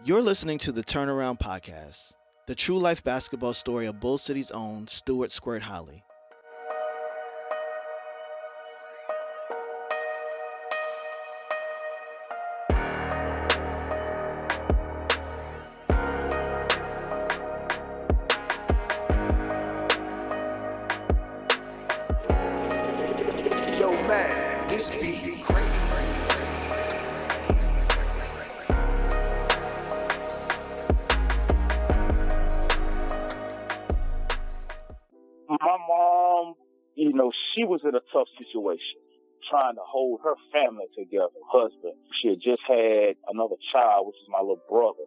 You're listening to the Turnaround Podcast, the true life basketball story of Bull City's own Stewart Squirt Holley. Yo, man, this beat crazy. My mom, she was in a tough situation, trying to hold her family together, husband. She had just had another child, which is my little brother.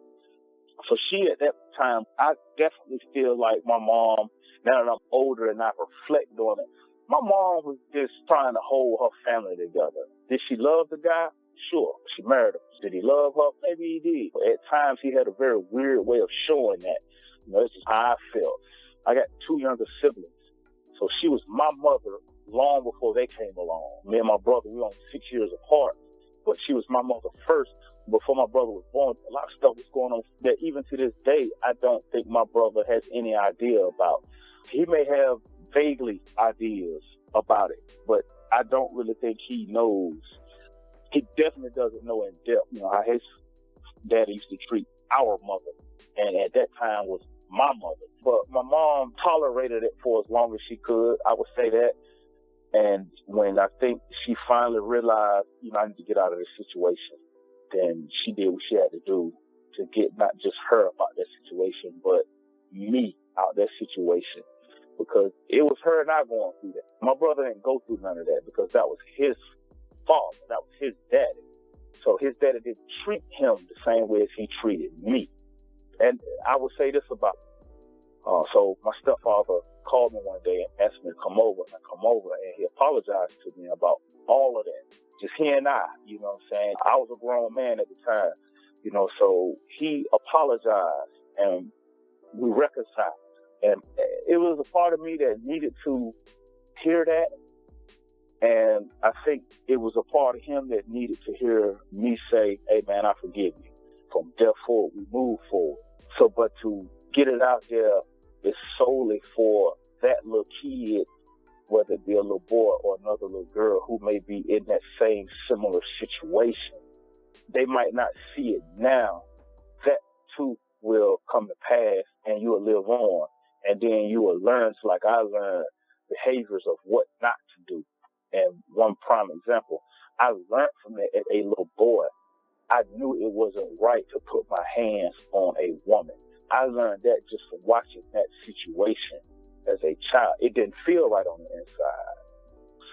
So she, at that time, I definitely feel like my mom, now that I'm older and I reflect on it, my mom was just trying to hold her family together. Did she love the guy? Sure. She married him. Did he love her? Maybe he did. At times, he had a very weird way of showing that. This is how I felt. I got two younger siblings. So she was my mother long before they came along. Me and my brother, we were only 6 years apart. But she was my mother first. Before my brother was born, a lot of stuff was going on that even to this day, I don't think my brother has any idea about. He may have vaguely ideas about it, but I don't really think he knows. He definitely doesn't know in depth, how his daddy used to treat our mother. And at that time was my mother. But my mom tolerated it for as long as she could. I would say that. And when I think she finally realized, I need to get out of this situation, then she did what she had to do to get not just her about that situation, but me out of that situation. Because it was her and I going through that. My brother didn't go through none of that because that was his father. That was his daddy. So his daddy didn't treat him the same way as he treated me. And I would say this about so my stepfather called me one day and asked me to come over, and I come over, and he apologized to me about all of that. Just he and I, what I'm saying? I was a grown man at the time, so he apologized, and we reconciled. And it was a part of me that needed to hear that, and I think it was a part of him that needed to hear me say, hey, man, I forgive you. From there forward, we move forward. So, but to get it out there is solely for that little kid, whether it be a little boy or another little girl who may be in that same similar situation. They might not see it now. That too will come to pass and you will live on. And then you will learn, like I learned, behaviors of what not to do. And one prime example, I learned from that as a little boy. I knew it wasn't right to put my hands on a woman. I learned that just from watching that situation as a child. It didn't feel right on the inside.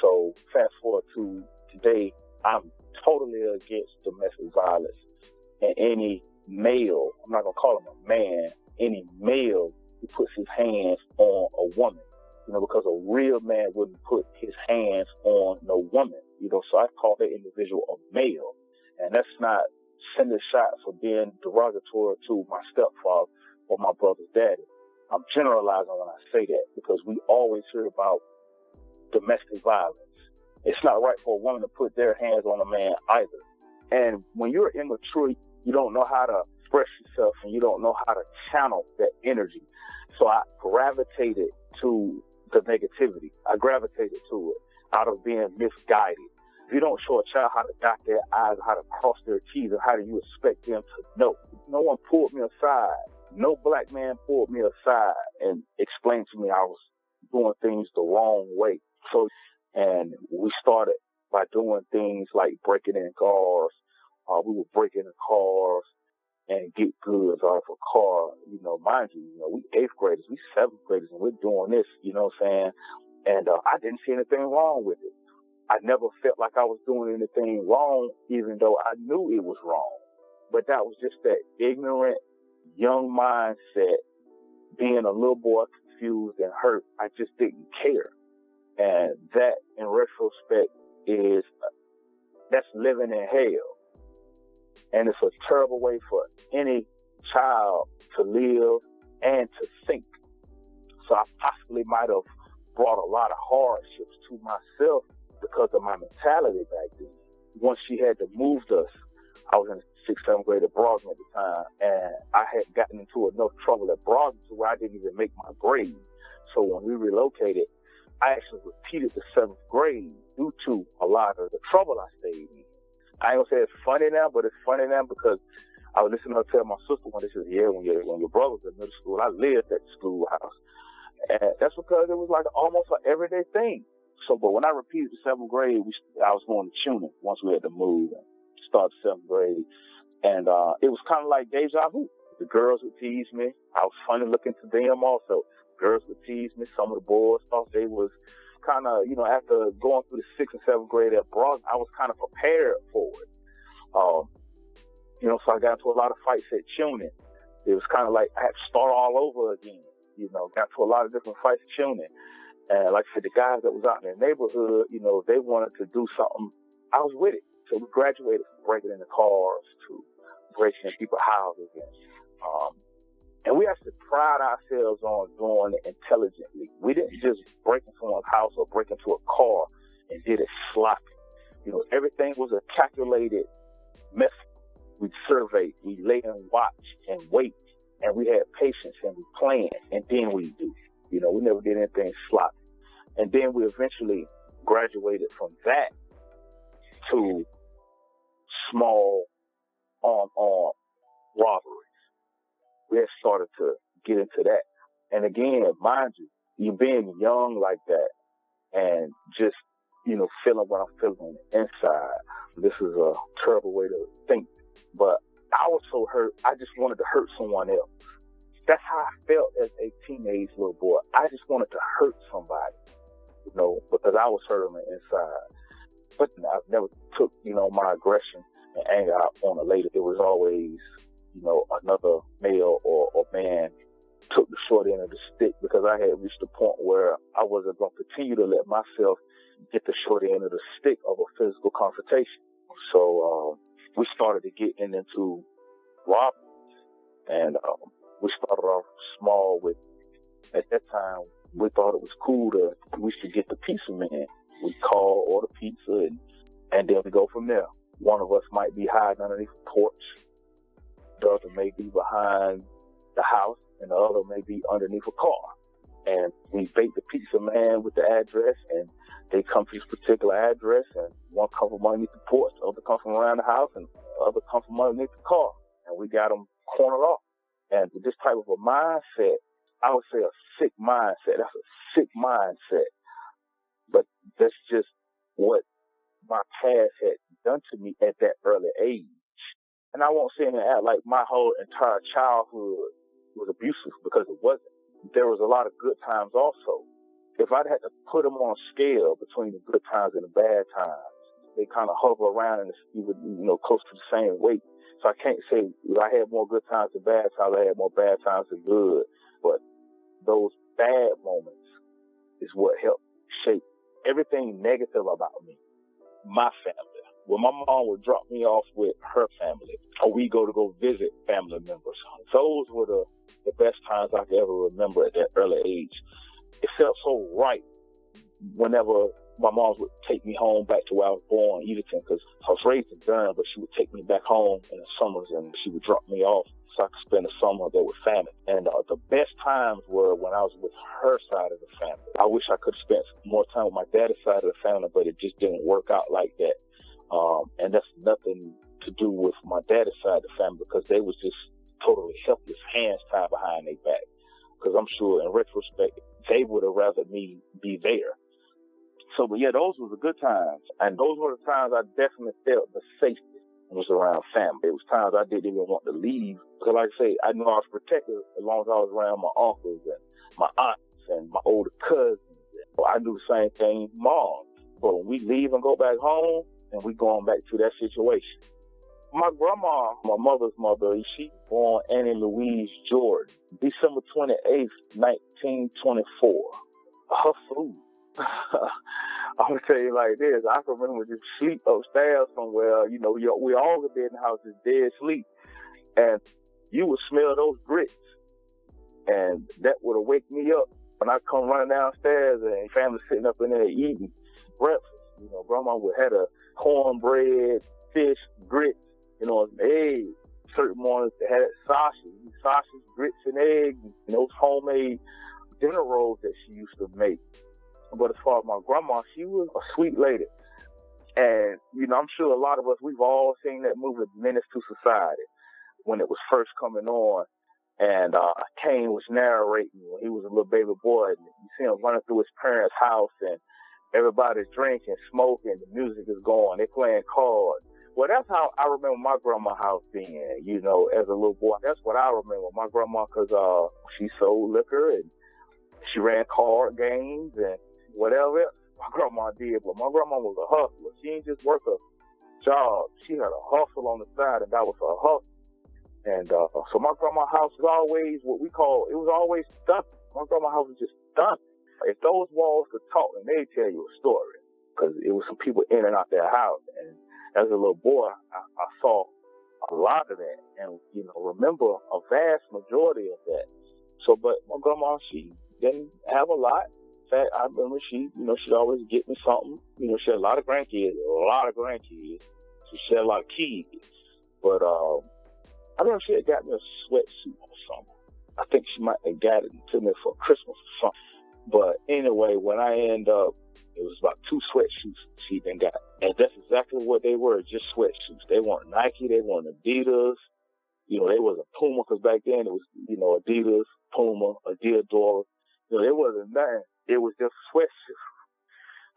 So fast forward to today, I'm totally against domestic violence. And any male, I'm not going to call him a man, any male who puts his hands on a woman, because a real man wouldn't put his hands on no woman, so I call that individual a male. And that's not sending shots or being derogatory to my stepfather or my brother's daddy. I'm generalizing when I say that because we always hear about domestic violence. It's not right for a woman to put their hands on a man either. And when you're immature, you don't know how to express yourself and you don't know how to channel that energy. So I gravitated to the negativity. I gravitated to it out of being misguided. If you don't show a child how to dot their I's, how to cross their T's, and how do you expect them to know? No one pulled me aside. No black man pulled me aside and explained to me I was doing things the wrong way. And we started by doing things like breaking in cars. We would break into cars and get goods out of a car. Mind you, we 8th graders, we 7th graders, and we're doing this, what I'm saying? And I didn't see anything wrong with it. I never felt like I was doing anything wrong, even though I knew it was wrong. But that was just that ignorant, young mindset, being a little boy confused and hurt. I just didn't care. And that, in retrospect, that's living in hell. And it's a terrible way for any child to live and to think. So I possibly might have brought a lot of hardships to myself because of my mentality back then. Once she had to move us, I was in a 6th, 7th grade at Brogden at the time, and I had gotten into enough trouble at Brogden to where I didn't even make my grade. So when we relocated, I actually repeated the 7th grade due to a lot of the trouble I stayed in. I ain't gonna say it's funny now, but it's funny now because I was listening to her tell my sister one day, she said, yeah, when your brother was in middle school, I lived at the schoolhouse. And that's because it was like almost an everyday thing. So, but when I repeated the 7th grade, I was going to tuning once we had to move and start the 7th grade. And it was kind of like deja vu. The girls would tease me. I was funny looking to them also. Girls would tease me. Some of the boys thought they was kind of, after going through the 6th and 7th grade at Brock, I was kind of prepared for it. So I got into a lot of fights at tuning. It was kind of like I had to start all over again. Got to a lot of different fights at tuning. And like I said, the guys that was out in the neighborhood, they wanted to do something. I was with it. So we graduated from breaking into cars to breaking in people's houses. And we actually pride ourselves on doing it intelligently. We didn't just break into someone's house or break into a car and did it sloppy. Everything was a calculated method. We surveyed, we lay and watch and wait, and we had patience and we planned, and then we do. We never did anything sloppy. And then we eventually graduated from that to small arm robberies. We had started to get into that. And again, mind you being young like that and just, feeling what I'm feeling on the inside. This is a terrible way to think, but I was so hurt. I just wanted to hurt someone else. That's how I felt as a teenage little boy. I just wanted to hurt somebody, because I was hurt on the inside. But I never took, my aggression and anger out on a lady. It was always, another male or man took the short end of the stick because I had reached a point where I wasn't going to continue to let myself get the short end of the stick of a physical confrontation. So we started to get into robbery, and we started off small with, at that time, we thought it was cool we should get the pizza man. We call, order pizza, and then we go from there. One of us might be hiding underneath a porch. The other may be behind the house, and the other may be underneath a car. And we bait the pizza man with the address, and they come to this particular address, and one comes from underneath the porch, the other comes from around the house, and the other comes from underneath the car. And we got them cornered off. And with this type of a mindset, I would say a sick mindset. That's a sick mindset. But that's just what my past had done to me at that early age. And I won't sit here and act like my whole entire childhood was abusive, because it wasn't. There was a lot of good times also. If I'd had to put them on a scale between the good times and the bad times, they kind of hover around and even, close to the same weight. So I can't say I had more good times than bad times. I had more bad times than good. But those bad moments is what helped shape everything negative about me. My family. When my mom would drop me off with her family, or we go visit family members, those were the best times I could ever remember at that early age. It felt so right whenever my mom would take me home back to where I was born, Edenton, because I was raised in Durham, but she would take me back home in the summers, and she would drop me off so I could spend the summer there with family. And the best times were when I was with her side of the family. I wish I could have spent more time with my dad's side of the family, but it just didn't work out like that. And that's nothing to do with my dad's side of the family, because they was just totally helpless, hands tied behind their back. Because I'm sure in retrospect, they would have rather me be there. So, but yeah, those were the good times. And those were the times I definitely felt the safety was around family. It was times I didn't even want to leave. Because like I say, I knew I was protected as long as I was around my uncles and my aunts and my older cousins. So I do the same thing, mom. But when we leave and go back home, and we going back to that situation. My grandma, my mother's mother, she was born Annie Louise Jordan, December 28th, 1924. Her food. I'm going to tell you like this. I can remember just sleep upstairs somewhere. We all could be in the house just dead sleep. And you would smell those grits. And that would have wake me up when I come running downstairs and family sitting up in there eating breakfast. Grandma would have a cornbread, fish, grits, Eggs. Certain mornings they had sausage, grits and eggs, and those homemade dinner rolls that she used to make. But as far as my grandma, she was a sweet lady. And, I'm sure a lot of us, we've all seen that movie, Menace to Society, when it was first coming on. And Kane was narrating when he was a little baby boy. And you see him running through his parents' house, and everybody's drinking, smoking, the music is going, they playing cards. Well, that's how I remember my grandma's house being, as a little boy. That's what I remember. My grandma, because she sold liquor and she ran card games and whatever else my grandma did. But my grandma was a hustler. She didn't just work a job. She had a hustle on the side, and that was her hustle. And so my grandma's house was always what we call, it was always stunting. My grandma's house was just stunting. If those walls could talk, then they'd tell you a story, because it was some people in and out their house. And as a little boy, I saw a lot of that, and remember a vast majority of that. So, but my grandma, she didn't have a lot. In fact, I remember she'd always get me something. She had a lot of grandkids. So she had a lot of kids. But I remember she had got me a sweatsuit or something. I think she might have got it to me for Christmas or something. But anyway, when I ended up, it was about 2 sweatsuits she then got. And that's exactly what they were, just sweatsuits. They weren't Nike, they weren't Adidas. They wasn't Puma, because back then it was, Adidas, Puma, Adiadora. It wasn't nothing. It was just sweatsuits.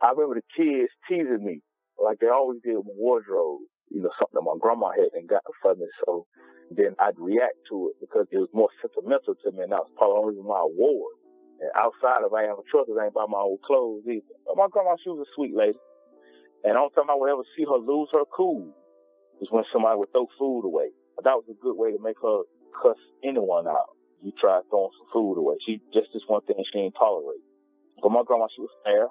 I remember the kids teasing me, like they always did with my wardrobe. Something that my grandma had and got for me. So then I'd react to it because it was more sentimental to me, and that was probably the only reason why I wore it. And outside of I am a truck, I ain't buy my old clothes either. But my grandma, she was a sweet lady. And the only time I would ever see her lose her cool was when somebody would throw food away. But that was a good way to make her cuss anyone out. You try throwing some food away. She just this one thing she ain't tolerate. But my grandma, she was fair.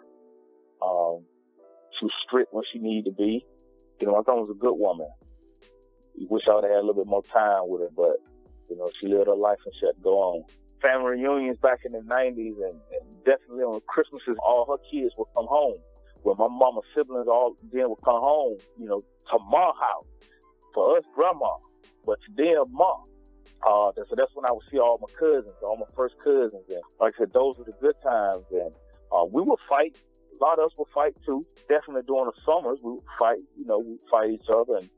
She was strict when she needed to be. My grandma was a good woman. You wish I would have had a little bit more time with her, but she lived her life and she had to go on. Family reunions back in the 90s, and definitely on Christmases, all her kids would come home. When my mama's siblings all then would come home, to my house. For us, grandma, but to them, mom. So that's when I would see all my cousins, all my first cousins. And like I said, those were the good times. And we would fight. A lot of us would fight too. Definitely during the summers, we would fight. We'd fight each other. And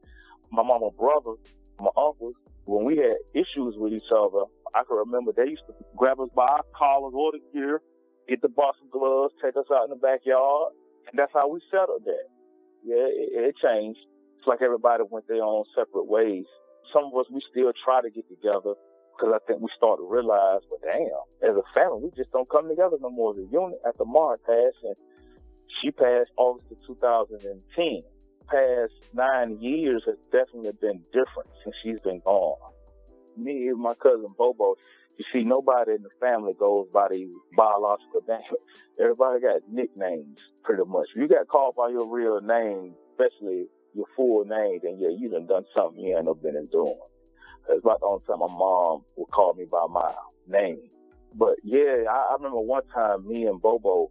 my mama, brother, my uncles, when we had issues with each other, I can remember they used to grab us by our collars or the gear, get the boxing gloves, take us out in the backyard, and that's how we settled that. Yeah, it changed. It's like everybody went their own separate ways. Some of us, we still try to get together because I think we start to realize, well, damn, as a family, we just don't come together no more as a unit. After Mara passed, and she passed August of 2010. Past 9 years has definitely been different since she's been gone. Me and my cousin Bobo, you see, nobody in the family goes by the biological name. Everybody got nicknames, pretty much. If you got called by your real name, especially your full name, then yeah, you done something you ain't never been doing. It's about the only time my mom would call me by my name. But yeah, I remember one time me and Bobo,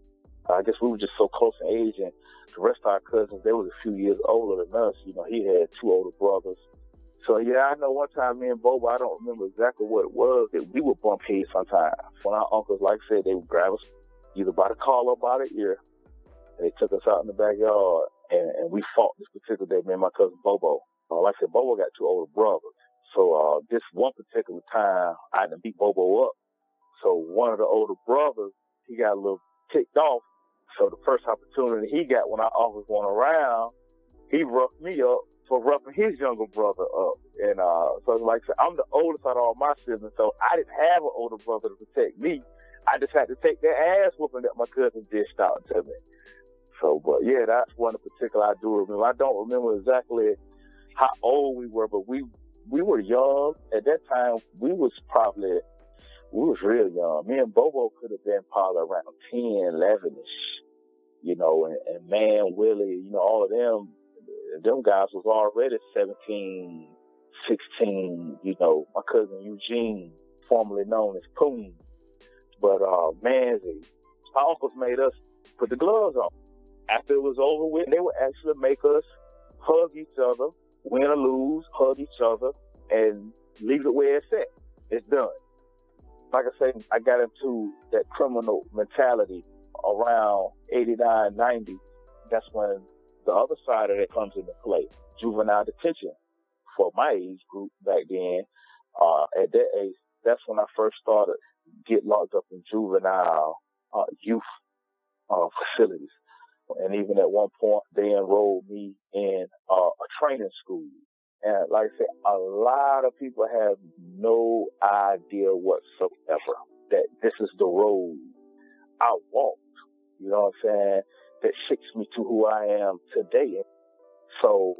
I guess we were just so close in age, and the rest of our cousins, they was a few years older than us. He had 2 older brothers. So yeah, I know one time me and Bobo, I don't remember exactly what it was, that we would bump heads sometimes. When our uncles, like I said, they would grab us either by the collar or by the ear, and they took us out in the backyard, and we fought this particular day, me and my cousin Bobo. Like I said, Bobo got 2 older brothers. So this one particular time, I had to beat Bobo up. So one of the older brothers, he got a little ticked off. So the first opportunity he got when our uncles weren't around, he roughed me up for roughing his younger brother up. And so like I said, I'm the oldest out of all my siblings, so I didn't have an older brother to protect me. I just had to take that ass whooping that my cousin dished out to me. So, but yeah, that's one in particular I do remember. I don't remember exactly how old we were, but we were young. At that time, we was real young. Me and Bobo could have been probably around 10, 11-ish, and Man, Willie, all of them guys was already 17, 16, my cousin Eugene, formerly known as Poon. But Manzi, our uncles made us put the gloves on. After it was over with, they would actually make us hug each other win or lose, hug each other, and leave it where it's at. It's done. Like I say, I got into that criminal mentality around 89, 90. That's when the other side of it comes into play. Juvenile detention for my age group back then. At that age, that's when I first started get locked up in juvenile youth facilities. And even at one point, they enrolled me in a training school. And like I said, a lot of people have no idea whatsoever that this is the road I walked, you know what I'm saying, that shapes me to who I am today. So,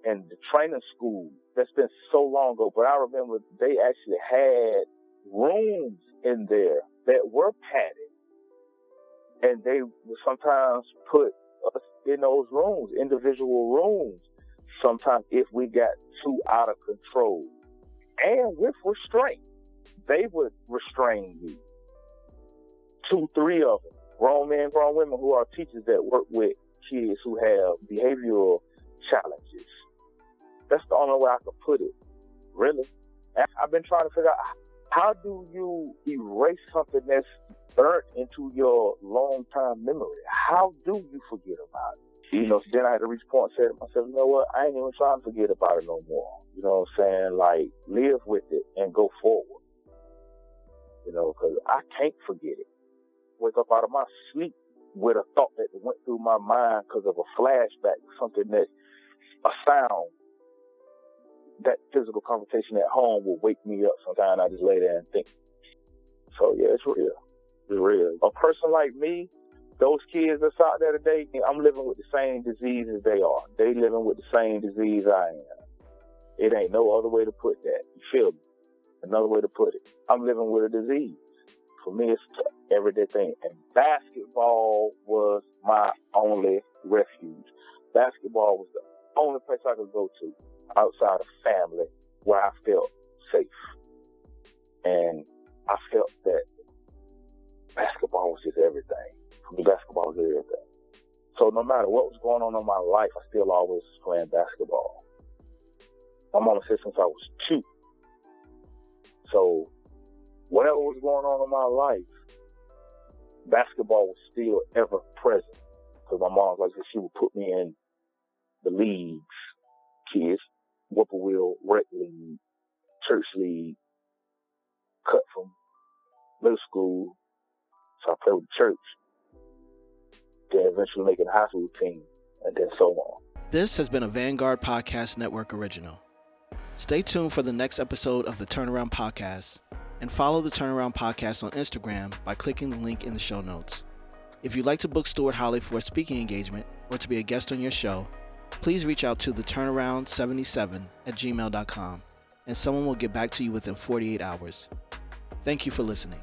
in the training school, that's been so long ago, but I remember they actually had rooms in there that were padded. And they would sometimes put us in those rooms, individual rooms, sometimes if we got too out of control. And with restraint, they would restrain you. 2, 3 of them, grown men, grown women who are teachers that work with kids who have behavioral challenges. That's the only way I can put it, really. And I've been trying to figure out, how do you erase something that's burnt into your long-term memory? How do you forget about it? You know, so then I had to reach a point and say to myself, you know what, I ain't even trying to forget about it no more. You know what I'm saying? Like, live with it and go forward. You know, because I can't forget it. Wake up out of my sleep with a thought that went through my mind because of a flashback, something that, a sound. That physical confrontation at home will wake me up sometimes. I just lay there and think. So, yeah, it's real. It's real. A person like me, those kids that's out there today, I'm living with the same disease as they are. They living with the same disease I am. It ain't no other way to put that. You feel me? Another way to put it. I'm living with a disease. For me, it's an everyday thing. And basketball was my only refuge. Basketball was the only place I could go to outside of family where I felt safe. And I felt that basketball was just everything. For me, basketball was everything. So no matter what was going on in my life, I still always was playing basketball. My mama said since I was 2. So whatever was going on in my life, basketball was still ever present. Because my mom, like I said, she would put me in the leagues, kids, whippoorwill, rec league, church league, cut from middle school. So I played with the church. Then eventually making a high school team, and then so on. This has been a Vanguard Podcast Network original. Stay tuned for the next episode of the Turnaround Podcast, and follow the Turnaround Podcast on Instagram by clicking the link in the show notes. If you'd like to book Stewart Holley for a speaking engagement or to be a guest on your show, please reach out to theturnaround77@gmail.com, and someone will get back to you within 48 hours. Thank you for listening.